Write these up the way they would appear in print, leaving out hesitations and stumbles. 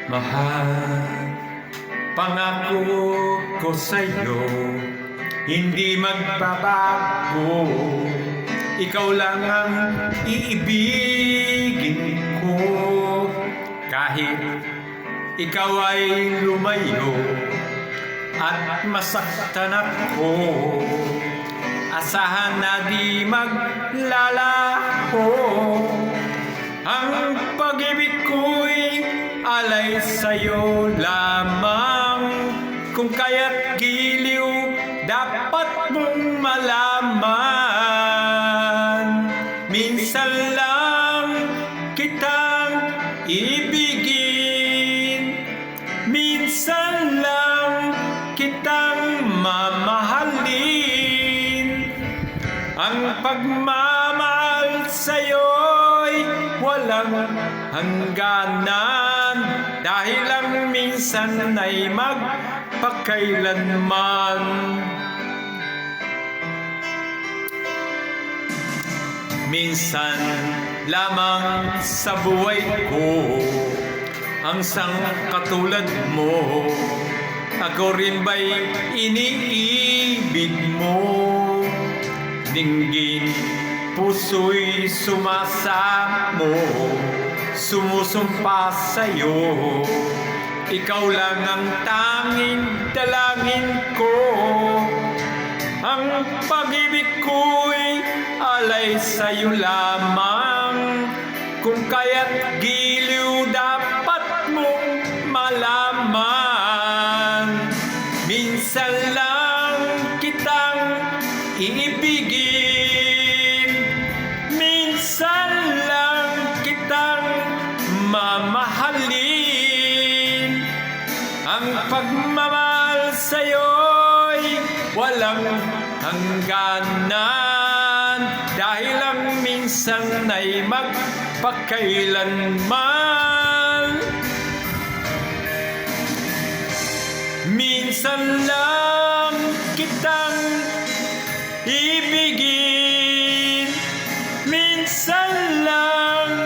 Mahal, pangako ko sa'yo, hindi magbabago. Ikaw lang ang iibigin ko. Kahit ikaw ay lumayo at masaktan ako, asahan na di maglalaho. Ang pag-ibig ko'y alay sa'yo lamang. Kung kaya't giliw, dapat mong malaman. Minsan lang kitang ibigin, minsan lang kitang mamahalin. Ang pagmamahal sa'yo'y walang hangganan, dahil lang minsan ay magpakailanman. Minsan lamang sa buhay ko ang katulad mo. Ako rin ba'y iniibig mo? Dinggin, puso'y sumasamo, sumusumpa sa'yo. Ikaw lang ang tanging dalangin ko. Ang pag-ibig ko'y alay sa'yo lamang. Kung kaya't giliw, dapat mong malaman. Minsan lang kitang iibigin, minsan lang kitang mamahalin. Ang pagmamahal sa'yo'y walang hangganan, dahil lang minsan ay magpakailanman. Minsan lang kitang ibigin, minsan lang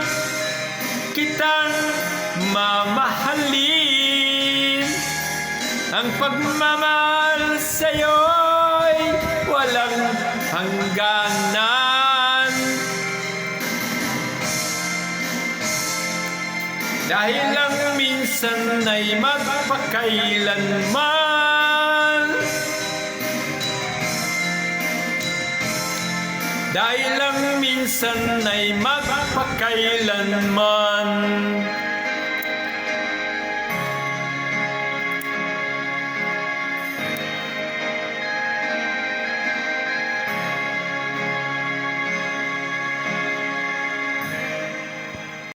kitang mamahalin. Ang pagmamahal sa'yo'y walang hangganan, dahil lang minsan ay magpakailanman. Dahil lang minsan ay magpakailanman.